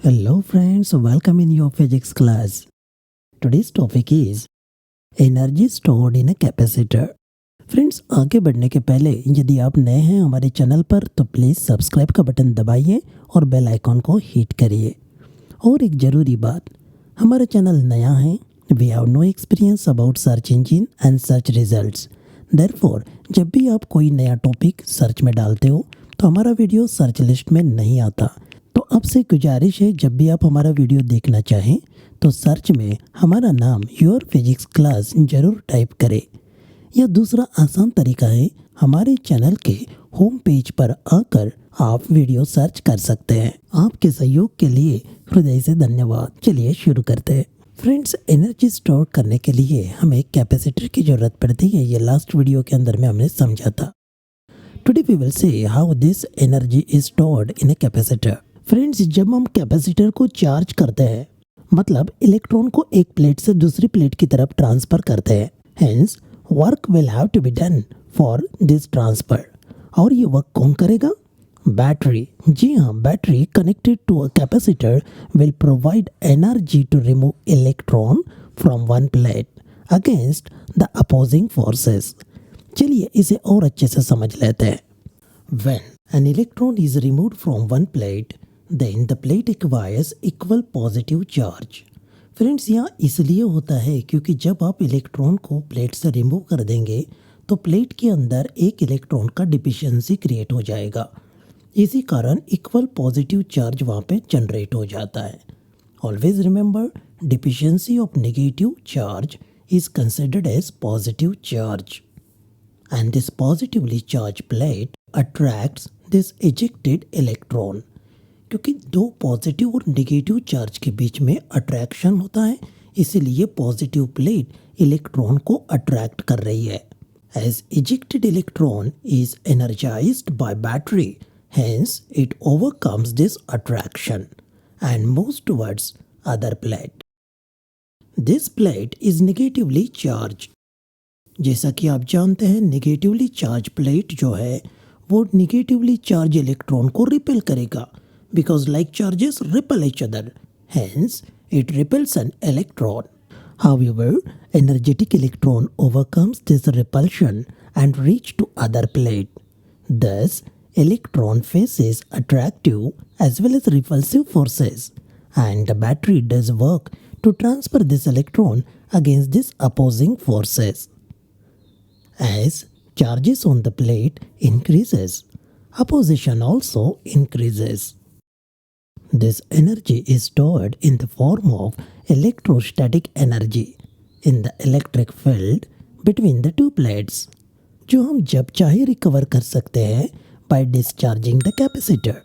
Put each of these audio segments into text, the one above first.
Hello friends, welcome in your physics class. Today's topic is energy stored in a capacitor. Friends आगे बढ़ने के पहले यदि आप नए हैं हमारे चैनल पर तो प्लीज़ सब्सक्राइब का बटन दबाइए और बेल आइकॉन को हिट करिए। और एक ज़रूरी बात, हमारा चैनल नया है, we have no experience about search engine and search results. Therefore जब भी आप कोई नया टॉपिक सर्च में डालते हो तो हमारा वीडियो सर्च लिस्ट में नहीं आता। तो आपसे गुजारिश है, जब भी आप हमारा वीडियो देखना चाहें तो सर्च में हमारा नाम योर फिजिक्स क्लास ज़रूर टाइप करें। या दूसरा आसान तरीका है, हमारे चैनल के होम पेज पर आकर आप वीडियो सर्च कर सकते हैं। आपके सहयोग के लिए हृदय से धन्यवाद। चलिए शुरू करते हैं। फ्रेंड्स, एनर्जी स्टोर करने के लिए हमें कैपेसिटर की ज़रूरत पड़ती है। ये लास्ट वीडियो के अंदर में हमने समझा था। Today we will see how this energy is stored in a capacitor. Friends, जब हम कैपेसिटर को चार्ज करते हैं, मतलब इलेक्ट्रॉन को एक प्लेट से दूसरी प्लेट की तरफ ट्रांसफर करते हैं, hence work will have to be done for this transfer. और ये वर्क कौन करेगा? बैटरी। जी हाँ, battery connected to a capacitor will provide energy to remove electron from one plate against the opposing forces. चलिए इसे और अच्छे से समझ लेते हैं। When an electron is removed from one plate, then the plate acquires equal positive charge. Friends, यहाँ इसलिए होता है क्योंकि जब आप इलेक्ट्रॉन को प्लेट से रिमूव कर देंगे तो प्लेट के अंदर एक इलेक्ट्रॉन का डिफिशियंसी क्रिएट हो जाएगा। इसी कारण इक्वल पॉजिटिव चार्ज वहाँ पे जनरेट हो जाता है। Always remember, deficiency of negative charge is considered as positive charge, and this positively charged plate attracts this ejected electron। क्योंकि दो पॉजिटिव और नेगेटिव चार्ज के बीच में अट्रैक्शन होता है, इसीलिए पॉजिटिव प्लेट इलेक्ट्रॉन को अट्रैक्ट कर रही है। As ejected electron is energized by battery, hence it overcomes this attraction and moves towards other plate. This plate is negatively charged। जैसा कि आप जानते हैं, निगेटिवली चार्ज प्लेट जो है वो निगेटिवली चार्ज इलेक्ट्रॉन को रिपेल करेगा, because like charges repel each other, hence it repels an electron. However, energetic electron overcomes this repulsion and reach to other plate. Thus electron faces attractive as well as repulsive forces and the battery does work to transfer this electron against this opposing forces. As charges on the plate increases, opposition also increases. This energy is stored in the form of electrostatic energy in the electric field between the two plates, जो हम जब चाहे recover कर सकते हैं by discharging the capacitor.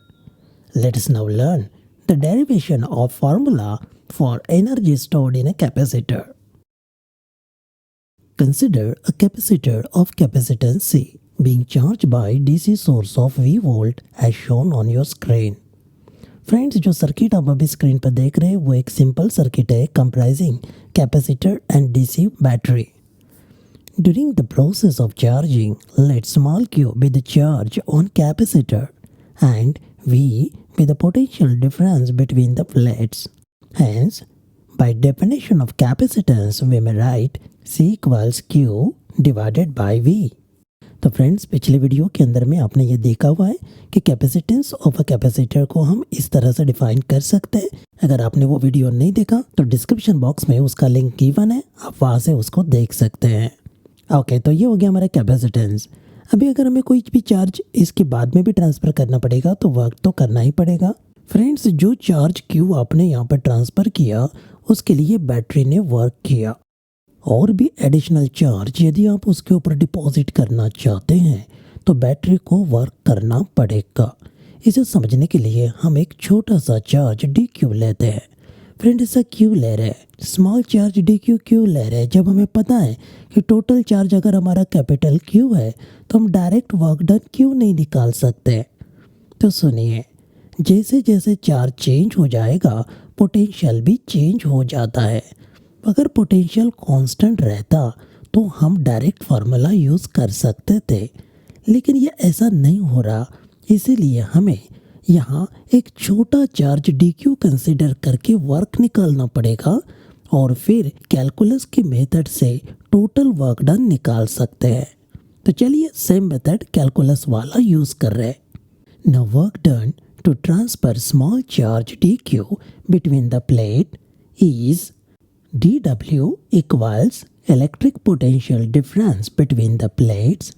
Let us now learn the derivation of formula for energy stored in a capacitor. Consider a capacitor of capacitance C being charged by DC source of V volt as shown on your screen. Friends, जो circuit आप अभी screen पर देख रहे हैं वो एक simple circuit है comprising capacitor and DC battery. During the process of charging, let small q be the charge on capacitor and V be the potential difference between the plates. Hence, by definition of capacitance, we may write C equals Q divided by V। तो friends, पिछले video के अंदर में आपने ये देखा हुआ है कि कैपेसिटेंस ऑफ अ कैपेसिटर को हम इस तरह से डिफाइन कर सकते हैं। अगर आपने वो वीडियो नहीं देखा तो डिस्क्रिप्शन बॉक्स में उसका लिंक गिवन है, आप वहाँ से उसको देख सकते हैं। ओके, तो ये हो गया हमारा कैपेसिटेंस। अभी अगर हमें कोई भी चार्ज इसके बाद में भी ट्रांसफ़र करना पड़ेगा तो वर्क तो करना ही पड़ेगा। फ्रेंड्स, जो चार्ज Q आपने यहाँ पर ट्रांसफ़र किया उसके लिए बैटरी ने वर्क किया, और भी एडिशनल चार्ज यदि आप उसके ऊपर डिपॉजिट करना चाहते हैं तो बैटरी को वर्क करना पड़ेगा। इसे समझने के लिए हम एक छोटा सा चार्ज dq लेते हैं। फ्रेंड, ऐसा क्यों ले रहे हैं? स्मॉल चार्ज dq क्यों ले रहे हैं जब हमें पता है कि टोटल चार्ज अगर हमारा कैपिटल Q है तो हम डायरेक्ट वर्क डन क्यों नहीं निकाल सकते? तो सुनिए, जैसे जैसे चार्ज चेंज हो जाएगा पोटेंशियल भी चेंज हो जाता है। अगर पोटेंशियल कांस्टेंट रहता तो हम डायरेक्ट फार्मूला यूज़ कर सकते थे, लेकिन ये ऐसा नहीं हो रहा, इसीलिए हमें यहाँ एक छोटा चार्ज dq कंसिडर करके वर्क निकालना पड़ेगा और फिर कैलकुलस की मेथड से टोटल वर्क डन निकाल सकते हैं। तो चलिए सेम मेथड कैलकुलस वाला यूज कर रहे हैं। Now work done to transfer small charge dq between the plate is dw equals electric potential difference between the plates,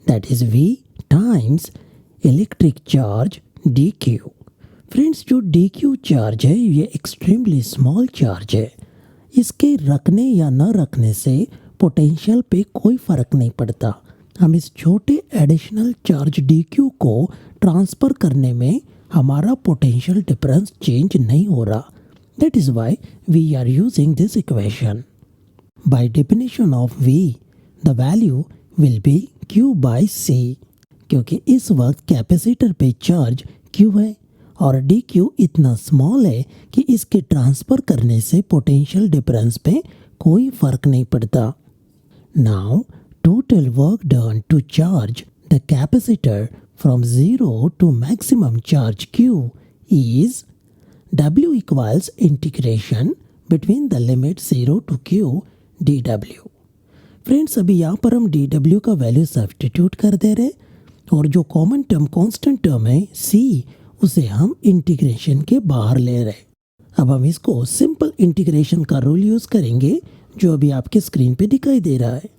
that is V times electric charge dq। Friends जो dq charge है ये extremely small charge है, इसके रखने या न रखने से पोटेंशियल पे कोई फ़र्क नहीं पड़ता। हम इस छोटे एडिशनल चार्ज dq को ट्रांसफ़र करने में हमारा पोटेंशियल डिफरेंस चेंज नहीं हो रहा। That is why we are using this equation. By definition of V, the value will be Q by C, क्योंकि इस वक्त कैपेसिटर पे चार्ज Q है और dq इतना स्मॉल है कि इसके ट्रांसफ़र करने से पोटेंशियल डिफरेंस पे कोई फ़र्क नहीं पड़ता। Now, total work done to charge the capacitor from 0 to maximum charge Q is W equals integration between the limit 0 to Q dW। Friends अभी यहाँ पर हम dW का वैल्यू सब्स्टिट्यूट कर दे रहे और जो कॉमन टर्म कांस्टेंट टर्म है C उसे हम इंटीग्रेशन के बाहर ले रहे। अब हम इसको सिंपल इंटीग्रेशन का रूल यूज़ करेंगे जो अभी आपके स्क्रीन पे दिखाई दे रहा है।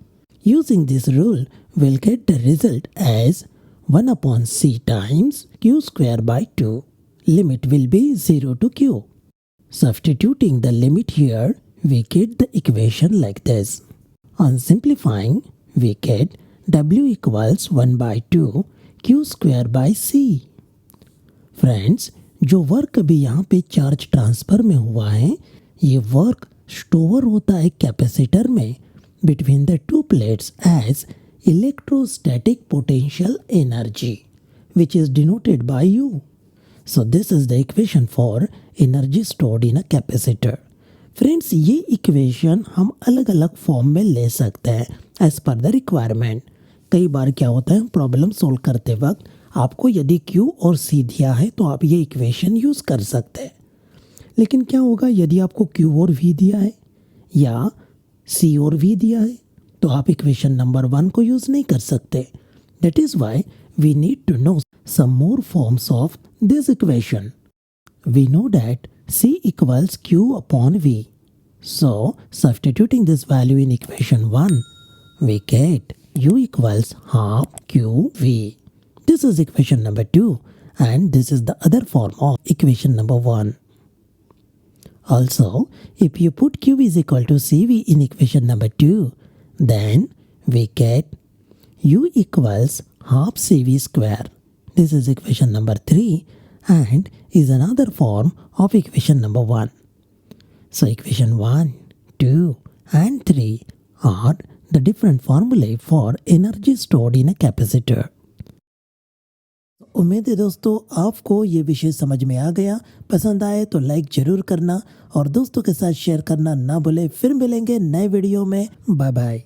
Using this rule will get the result as 1/c times q square by 2। Limit will be 0 to q. Substituting the limit here, we get the equation like this. On simplifying, we get w equals 1/2 q square by c। Friends, जो work अभी यहाँ पे charge transfer में हुआ है ये work store होता है कैपेसिटर में between the two plates as electrostatic potential energy, which is denoted by U. So this is the equation for energy stored in a capacitor. Friends ये इक्वेशन हम अलग अलग फॉर्म में ले सकते हैं एज पर द रिक्वायरमेंट। कई बार क्या होता है प्रॉब्लम सोल्व करते वक्त आपको यदि Q और C दिया है तो आप ये इक्वेशन यूज़ कर सकते हैं। लेकिन क्या होगा यदि आपको Q और V दिया है या C और V दिया है तो आप इक्वेशन नंबर 1 को यूज़ नहीं कर सकते। That is why we need to know some more forms of this equation. We know that C equals Q upon V. So, substituting this value in equation 1, we get U equals half QV. This is equation number 2 and this is the other form of equation number 1. Also, if you put Q is equal to CV in equation number 2, then we get U equals half CV square. This is equation number 3 and is another form of equation number 1. So equation 1, 2 and 3 are the different formulae for energy stored in a capacitor. उम्मीद है दोस्तों आपको ये विषय समझ में आ गया। पसंद आए तो लाइक ज़रूर करना और दोस्तों के साथ शेयर करना ना भूलें। फिर मिलेंगे नए वीडियो में। Bye bye.